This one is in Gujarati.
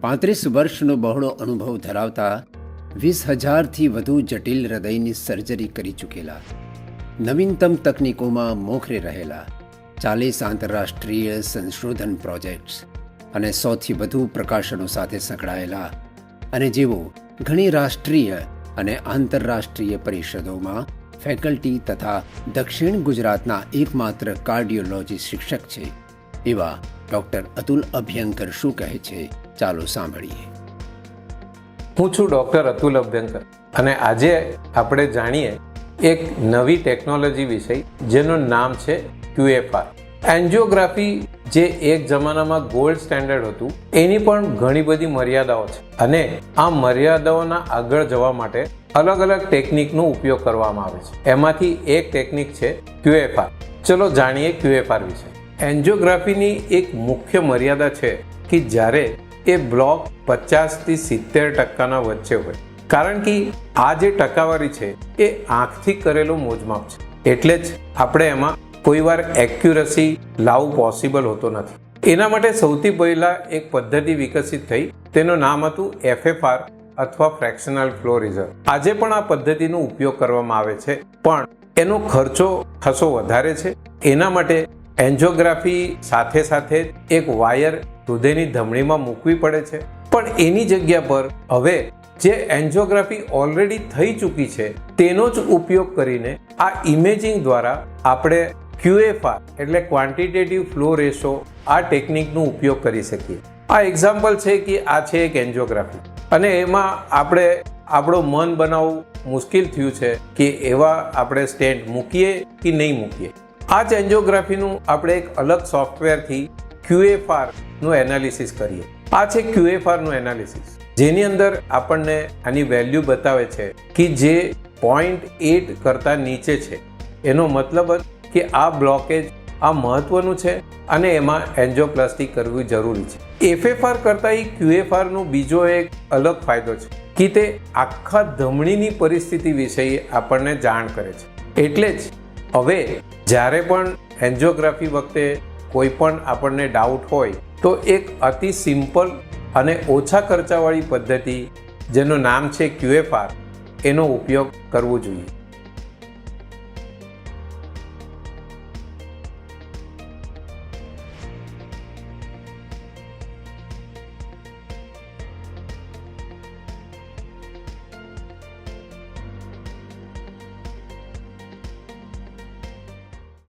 35 વર્ષનો બહોળો અનુભવ ધરાવતા 20,000થી વધુ જટિલ હૃદયની સર્જરી કરી ચૂકેલા, નવીનતમ તકનીકોમાં મોખરે રહેલા, 40 આંતરરાષ્ટ્રીય સંશોધન પ્રોજેક્ટ્સ અને 100થી વધુ પ્રકાશનો સાથે સંકળાયેલા અને જેઓ ઘણી રાષ્ટ્રીય અને આંતરરાષ્ટ્રીય પરિષદોમાં ફેકલ્ટી તથા દક્ષિણ ગુજરાતના એકમાત્ર કાર્ડિયોલોજી શિક્ષક છે એવા ડૉક્ટર અતુલ અભ્યંકર શું કહે છે, ચાલો સાંભળીએ. હું છું ડૉક્ટર અતુલ અભ્યંકર અને આજે આપણે જાણીએ એક નવી ટેકનોલોજી વિષય જેનું નામ છે QFR. એન્જિયોગ્રાફી જે એક જમાનામાં ગોલ્ડ સ્ટેન્ડર્ડ હતું એની પણ ઘણી બધી મર્યાદાઓ છે અને આ મર્યાદાઓના આગળ જવા માટે અલગ અલગ ટેકનિકનો ઉપયોગ કરવામાં આવે છે. એમાંથી એક ટેકનિક છે QFR. ચલો જાણીએ QFR વિશે. એન્જિયોગ્રાફીની એક મુખ્ય મર્યાદા છે કે જ્યારે એ બ્લોક 50થી 70% વચ્ચે હોય, કારણ કે આ જે ટકાવારી છે એ આંખથી કરેલું મોજમાપ છે, એટલે જ આપણે એમાં કોઈવાર એક્યુરસી લાવવું પોસિબલ હોતો નથી. એના માટે સૌથી પહેલાં એક પદ્ધતિ વિકસિત થઈ, તેનું નામ હતું FFR અથવા ફ્રેક્શનલ ફ્લો રિઝર્વ. આજે પણ આ પદ્ધતિનો ઉપયોગ કરવામાં આવે છે, પણ એનો ખર્ચો ખાસો વધારે છે. એના માટે એન્જિયોગ્રાફી સાથે સાથે એક વાયર હૃદયની ધમનીમાં મૂકવી પડે છે. પણ એની જગ્યા પર હવે જે એન્જિયોગ્રાફી ઓલરેડી થઈ ચૂકી છે તેનો જ ઉપયોગ કરીને આ ઇમેજિંગ દ્વારા આપણે QFR એટલે ક્વોન્ટિટેટિવ ફ્લો રેશિયો આ ટેકનિકનો ઉપયોગ કરી શકીએ. આ એક્ઝામ્પલ છે કે આ છે એક એન્જિયોગ્રાફી અને એમાં આપણે આપણું મન બનાવવું મુશ્કેલ થયું છે કે એવા આપણે સ્ટેન્ટ મૂકીએ કે નહીં મૂકીએ. આ જ એન્જિયોગ્રાફીનું આપણે એક અલગ સોફ્ટવેરથી QFR નું એનાલિસિસ કરીએ. આ છે QFR નું એનાલિસિસ, જેની અંદર આપણને આની વેલ્યુ બતાવે છે કે જે 0.8 કરતાં નીચે છે. એનો મતલબ કે આ બ્લોકેજ આ મહત્વનું છે અને એમાં એન્જિયોપ્લાસ્ટી કરવી જરૂરી છે. FFR કરતાં QFR નું બીજો એક અલગ ફાયદો છે કે તે આખા ધમનીની પરિસ્થિતિ વિશે આપણને જાણ કરે છે. એટલે જ હવે જ્યારે પણ એન્જિયોગ્રાફી વખતે કોઈ પણ આપણને ડાઉટ હોય તો એક અતિ સિમ્પલ અને ઓછા ખર્ચાવાળી પદ્ધતિ જેનું નામ છે QFR એનો ઉપયોગ કરવો જોઈએ.